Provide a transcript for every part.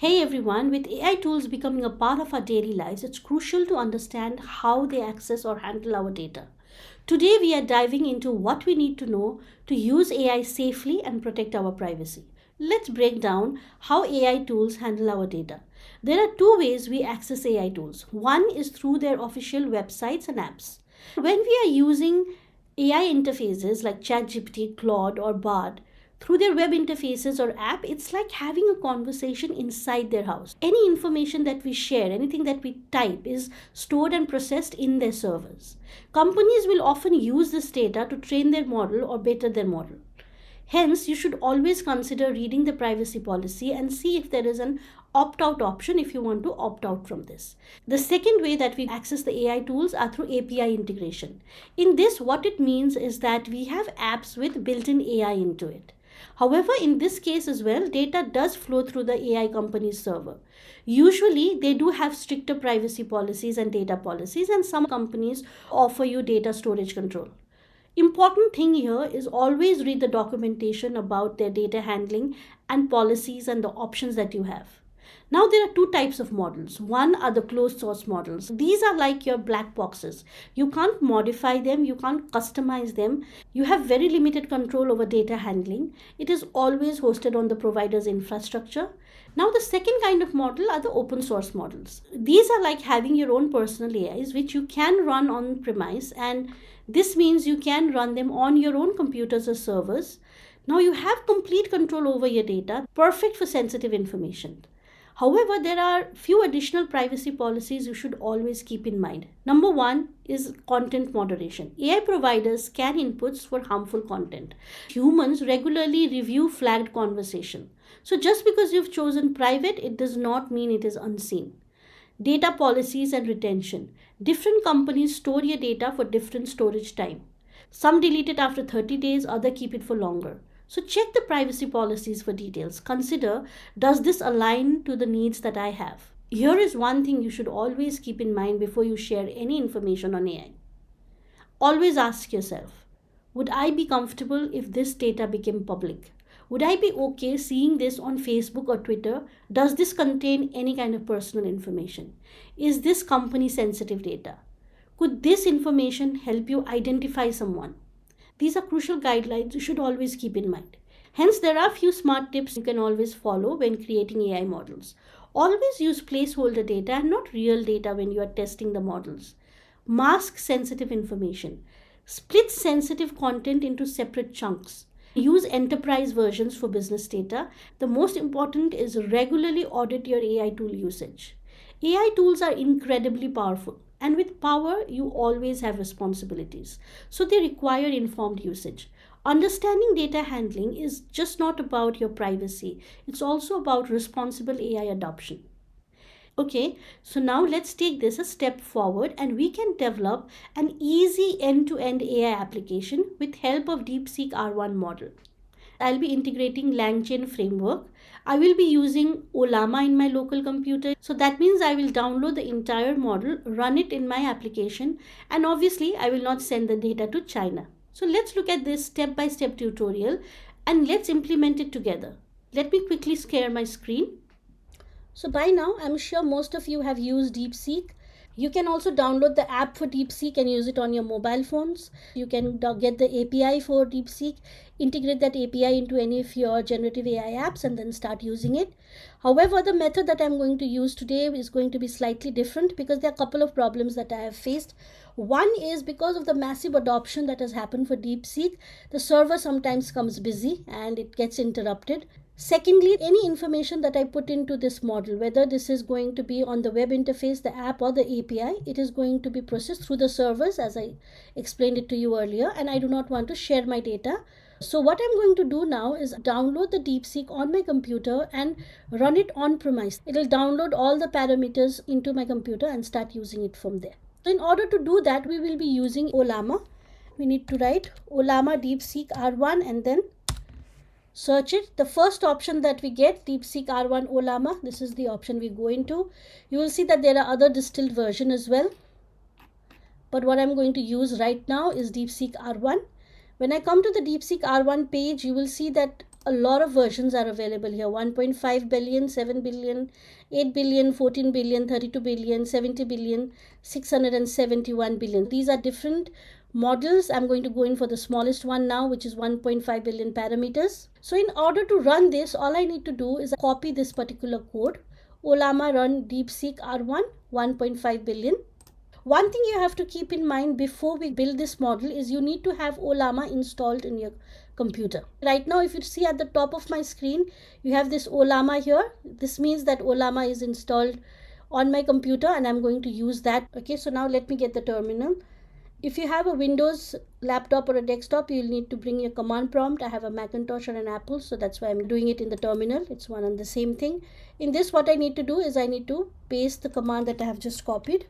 Hey everyone, with AI tools becoming a part of our daily lives, it's crucial to understand how they access or handle our data. Today, we are diving into what we need to know to use AI safely and protect our privacy. Let's break down how AI tools handle our data. There are two ways we access AI tools. One is through their official websites and apps. When we are using AI interfaces like ChatGPT, Claude, or Bard, through their web interfaces or app, it's like having a conversation inside their house. Any information that we share, anything that we type, is stored and processed in their servers. Companies will often use this data to train their model or better their model. Hence, you should always consider reading the privacy policy and see if there is an opt out option if you want to opt out from this. The second way that we access the AI tools are through API integration. In this, what it means is that we have apps with built in AI into it. However, in this case as well, data does flow through the AI company's server. Usually, they do have stricter privacy policies and data policies, and some companies offer you data storage control. Important thing here is always read the documentation about their data handling and policies and the options that you have. Now there are two types of models. One are the closed source models. These are like your black boxes. You can't modify them, you can't customize them. You have very limited control over data handling. It is always hosted on the provider's infrastructure. Now the second kind of model are the open source models. These are like having your own personal AIs which you can run on premise, and this means you can run them on your own computers or servers. Now you have complete control over your data, perfect for sensitive information. However, there are few additional privacy policies you should always keep in mind. Number one is content moderation. AI providers scan inputs for harmful content. Humans regularly review flagged conversation. So just because you've chosen private, it does not mean it is unseen. Data policies and retention. Different companies store your data for different storage time. Some delete it after 30 days, others keep it for longer. So check the privacy policies for details. Consider, does this align to the needs that I have? Here is one thing you should always keep in mind before you share any information on AI. Always ask yourself, would I be comfortable if this data became public? Would I be okay seeing this on Facebook or Twitter? Does this contain any kind of personal information? Is this company sensitive data? Could this information help you identify someone? These are crucial guidelines you should always keep in mind. Hence, there are few smart tips you can always follow when creating AI models. Always use placeholder data and not real data when you are testing the models. Mask sensitive information. Split sensitive content into separate chunks. Use enterprise versions for business data. The most important is regularly audit your AI tool usage. AI tools are incredibly powerful, and with power, you always have responsibilities. So they require informed usage. Understanding data handling is just not about your privacy, it's also about responsible AI adoption. Okay, so now let's take this a step forward and we can develop an easy end-to-end AI application with help of DeepSeek R1 model. I'll be integrating Langchain framework. I will be using OLLAMA in my local computer. So that means I will download the entire model, run it in my application, and obviously I will not send the data to China. So let's look at this step-by-step tutorial and let's implement it together. Let me quickly share my screen. So by now, I'm sure most of you have used DeepSeek. You can also download the app for DeepSeek and use it on your mobile phones. You can get the API for DeepSeek, integrate that API into any of your generative AI apps and then start using it. However, the method that I'm going to use today is going to be slightly different because there are a couple of problems that I have faced. One is because of the massive adoption that has happened for DeepSeek, the server sometimes comes busy and it gets interrupted. Secondly, any information that I put into this model, whether this is going to be on the web interface, the app or the API, it is going to be processed through the servers as I explained it to you earlier, and I do not want to share my data. So what I'm going to do now is download the DeepSeek on my computer and run it on premise. It will download all the parameters into my computer and start using it from there. So in order to do that, we will be using OLLAMA. We need to write OLLAMA DeepSeek R1 and then search it. The first option that we get, DeepSeek R1 OLLAMA, this is the option we go into. You will see that there are other distilled version as well. But what I'm going to use right now is DeepSeek R1. When I come to the DeepSeek R1 page, you will see that A lot of versions are available here: 1.5 billion, 7 billion, 8 billion, 14 billion, 32 billion, 70 billion, 671 billion. These are different models. I'm going to go in for the smallest one now, which is 1.5 billion parameters. So in order to run this, all I need to do is copy this particular code. OLLAMA run DeepSeek R1 1.5 billion. One thing you have to keep in mind before we build this model is you need to have OLLAMA installed in your computer. Right now, if you see at the top of my screen, you have this OLLAMA here. This means that OLLAMA is installed on my computer and I'm going to use that. Okay, so now let me get the terminal. If you have a Windows laptop or a desktop, you'll need to bring your command prompt. I have a Macintosh or an Apple, so that's why I'm doing it in the terminal. It's one and the same thing. In this, what I need to do is I need to paste the command that I have just copied.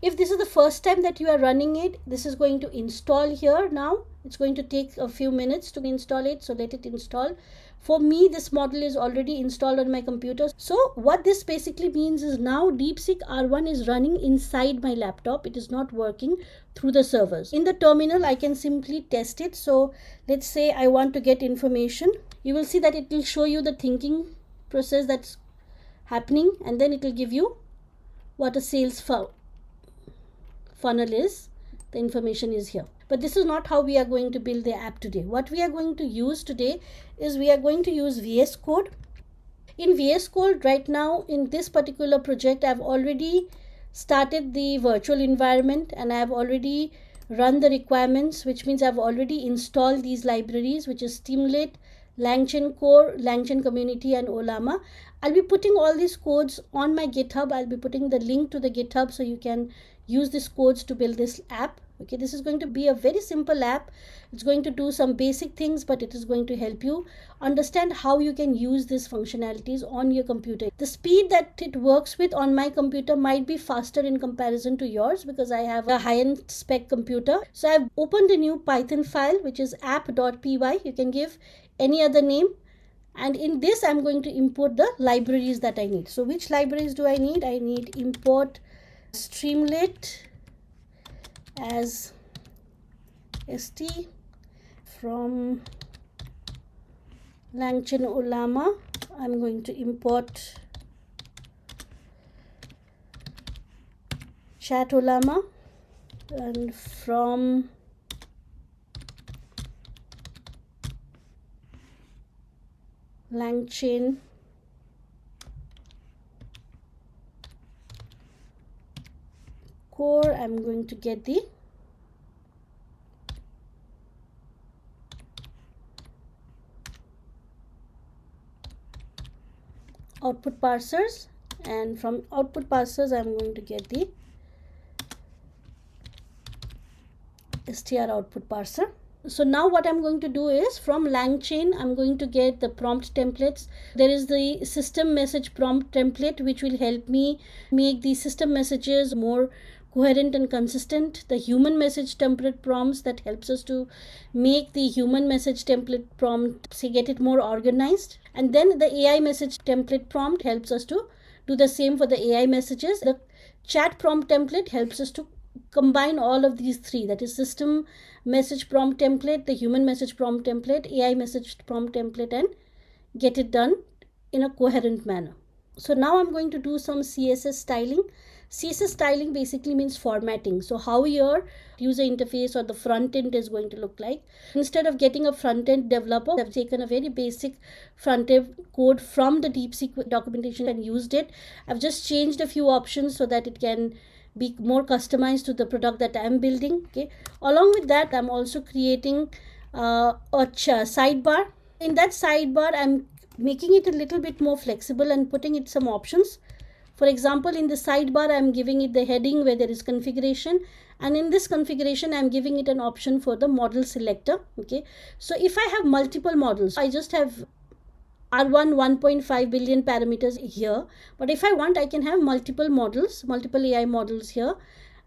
If this is the first time that you are running it, this is going to install here now. It's going to take a few minutes to install it, so let it install. For me, this model is already installed on my computer. So what this basically means is now DeepSeek R1 is running inside my laptop. It is not working through the servers. In the terminal, I can simply test it. So let's say I want to get information. You will see that it will show you the thinking process that's happening, and then it will give you what a sales funnel is. The information is here. But this is not how we are going to build the app today. What we are going to use today is we are going to use VS Code. In VS Code right now, in this particular project, I've already started the virtual environment and I've already run the requirements, which means I've already installed these libraries, which is Streamlit, Langchain Core, Langchain Community, and OLLAMA. I'll be putting all these codes on my GitHub. I'll be putting the link to the GitHub so you can use these codes to build this app. Okay, this is going to be a very simple app. It's going to do some basic things, but it is going to help you understand how you can use these functionalities on your computer. The speed that it works with on my computer might be faster in comparison to yours because I have a high-end spec computer. So I've opened a new Python file, which is app.py. You can give any other name. And in this, I'm going to import the libraries that I need. So which libraries do I need? I need import Streamlit as st from Langchain OLLAMA. I'm going to import chat OLLAMA, and from Langchain Core, I'm going to get the output parsers, and from output parsers I'm going to get the str output parser. So now what I'm going to do is from Langchain, I'm going to get the prompt templates. There is the system message prompt template, which will help me make the system messages more coherent and consistent. The human message template prompts that helps us to make the human message template prompt, say, get it more organized. And then the AI message template prompt helps us to do the same for the AI messages. The chat prompt template helps us to combine all of these three, that is system message prompt template, the human message prompt template, AI message prompt template, and get it done in a coherent manner. So now I'm going to do some CSS styling. CSS styling basically means formatting. So how your user interface or the front end is going to look like. Instead of getting a front end developer, I've taken a very basic front end code from the DeepSeek documentation and used it. I've just changed a few options so that it can be more customized to the product that I'm building. Okay. Along with that, I'm also creating a sidebar. In that sidebar, I'm making it a little bit more flexible and putting it some options. For example, in the sidebar, I'm giving it the heading where there is configuration, and in this configuration, I'm giving it an option for the model selector. Okay. So if I have multiple models, I just have R1 1.5 billion parameters here, but if I want, I can have multiple models, multiple AI models here,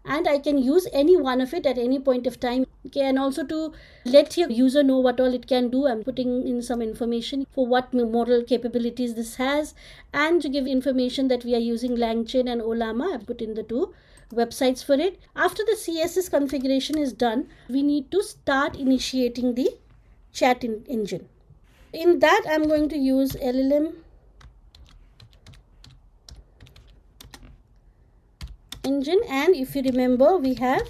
and I can use any one of it at any point of time. Okay, and also to let your user know what all it can do, I'm putting in some information for what model capabilities this has, and to give information that we are using Langchain and OLLAMA. I've put in the two websites for it. After the CSS configuration is done, we need to start initiating the chat engine. In that, I'm going to use LLM engine, and if you remember, we have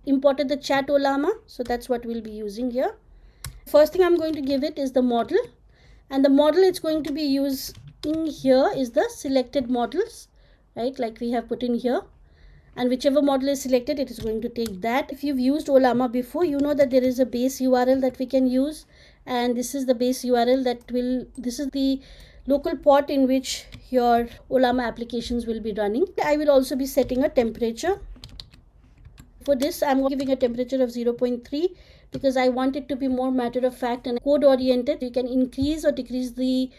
imported the chat OLLAMA, so that's what we'll be using here. First thing I'm going to give it is the model, and the model it's going to be using here is the selected models, right, like we have put in here, and whichever model is selected, it is going to take that. If you've used OLLAMA before, you know that there is a base URL that we can use, and this is the base URL this is the local port in which your OLLAMA applications will be running. I will also be setting a temperature. For this, I'm giving a temperature of 0.3 because I want it to be more matter of fact and code oriented. You can increase or decrease the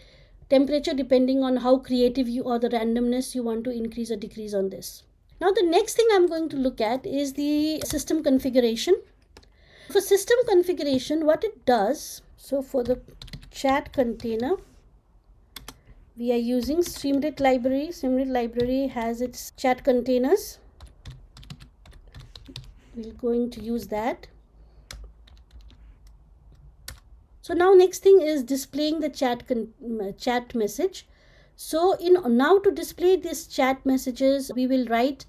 temperature depending on how creative you or the randomness you want to increase or decrease on this. Now the next thing I'm going to look at is the system configuration. For system configuration, what it does, so for the chat container, we are using Streamlit library. Streamlit library has its chat containers. We're going to use that. So now next thing is displaying the chat message. So now to display this chat messages, we will write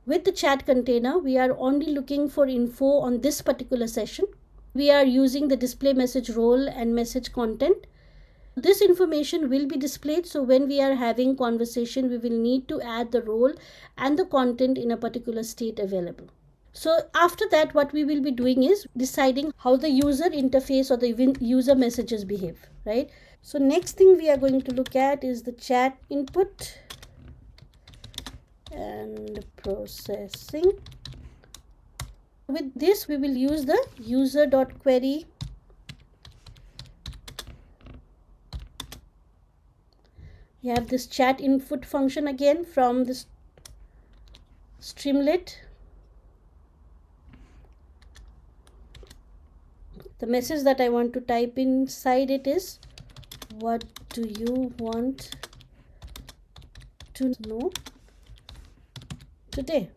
with the chat container. We are only looking for info on this particular session. We are using the display message role and message content. This information will be displayed, so when we are having conversation, we will need to add the role and the content in a particular state available. So after that, what we will be doing is deciding how the user interface or the user messages behave, right? So next thing we are going to look at is the chat input and processing. With this, we will use the user.query You have this chat input function again from this Streamlit. The message that I want to type inside it is, what do you want to know today?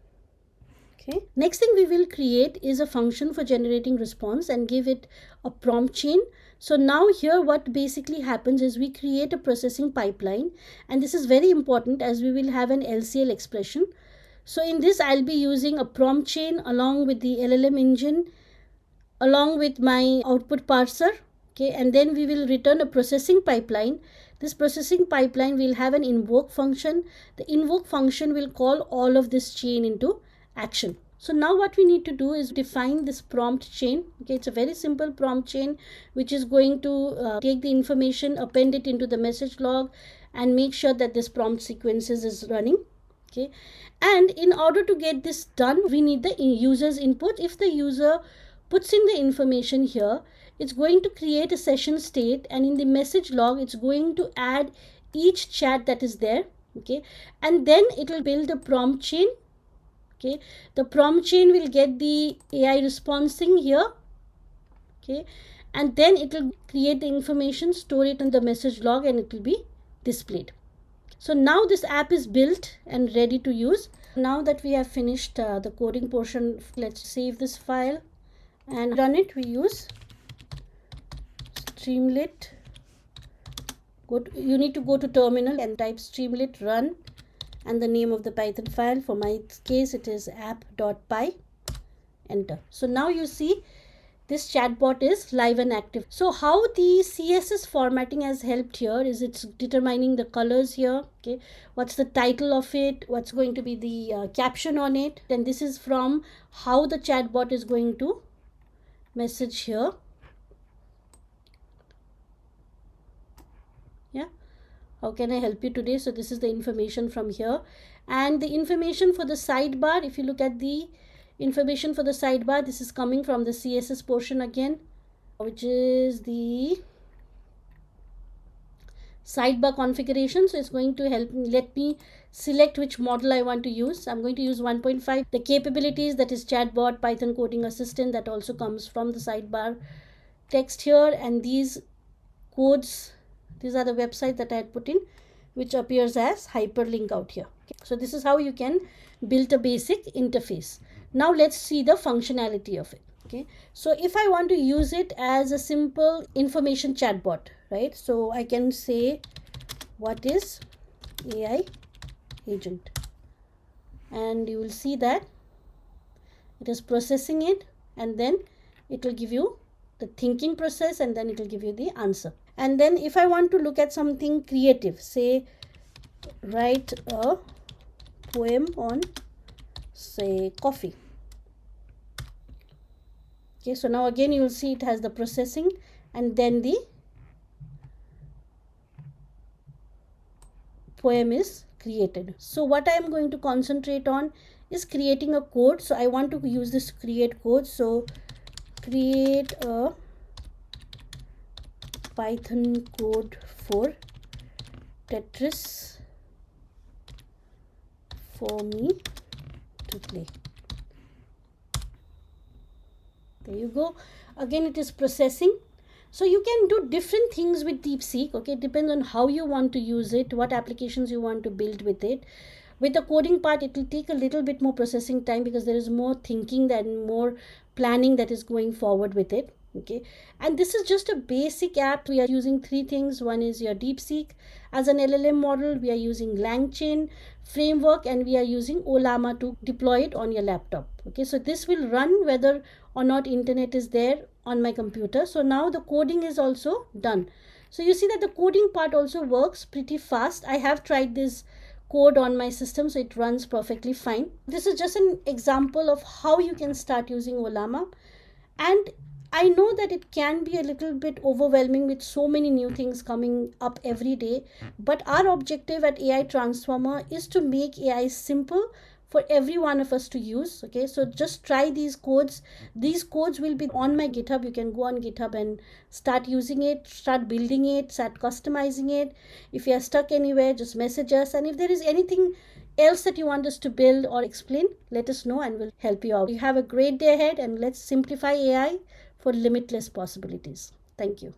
Okay. Next thing we will create is a function for generating response and give it a prompt chain. So now here what basically happens is we create a processing pipeline, and this is very important as we will have an LCL expression. So in this I'll be using a prompt chain along with the LLM engine, along with my output parser. Okay, and then we will return a processing pipeline. This processing pipeline will have an invoke function. The invoke function will call all of this chain into action. So now what we need to do is define this prompt chain. Okay, it's a very simple prompt chain which is going to take the information, append it into the message log, and make sure that this prompt sequences is running. Okay, and in order to get this done, we need the user's input. If the user puts in the information here, it's going to create a session state, and in the message log it's going to add each chat that is there. Okay, and then it will build a prompt chain. Okay, the prompt chain will get the AI responding here. Okay, and then it will create the information, store it in the message log, and it will be displayed. So now this app is built and ready to use. Now that we have finished the coding portion, let's save this file and run it. We use Streamlit. You need to go to terminal and type Streamlit run and the name of the Python file. For my case it is app.py. Enter. So now you see this chatbot is live and active. So how the CSS formatting has helped here is it's determining the colors here. Okay, what's the title of it, what's going to be the caption on it, and this is from how the chatbot is going to message here. Yeah, how can I help you today? So this is the information from here, and the information for the sidebar, if you look at the information for the sidebar, this is coming from the CSS portion again, which is the sidebar configuration. So it's going to help me, let me select which model I want to use. I'm going to use 1.5. The capabilities, that is chatbot, Python coding assistant, that also comes from the sidebar text here, and these codes, these are the websites that I had put in, which appears as hyperlink out here. Okay. So this is how you can build a basic interface. Now let's see the functionality of it. Okay, so if I want to use it as a simple information chatbot, right, so I can say what is AI agent, and you will see that it is processing it, and then it will give you the thinking process, and then it will give you the answer. And then if I want to look at something creative, say write a poem on, say, coffee. Okay, so now again you will see it has the processing, and then the poem is created. So what I am going to concentrate on is creating a code. So I want to use this create code. So create a Python code for Tetris for me to play. There you go. Again it is processing. So you can do different things with DeepSeek. Okay, it depends on how you want to use it, what applications you want to build with it. With the coding part, it will take a little bit more processing time because there is more thinking and more planning that is going forward with it. Okay, and this is just a basic app. We are using three things. One is your DeepSeek as an LLM model. We are using Langchain framework, and we are using OLLAMA to deploy it on your laptop. Okay, so this will run whether or not internet is there on my computer. So now the coding is also done. So you see that the coding part also works pretty fast. I have tried this code on my system, so it runs perfectly fine. This is just an example of how you can start using OLLAMA. And I know that it can be a little bit overwhelming with so many new things coming up every day, but our objective at AI Transformer is to make AI simple for every one of us to use. Okay, so just try these codes. These codes will be on my GitHub. You can go on GitHub and start using it, start building it, start customizing it. If you are stuck anywhere, just message us, and if there is anything else that you want us to build or explain, let us know and we'll help you out. You have a great day ahead, and let's simplify AI for limitless possibilities. Thank you.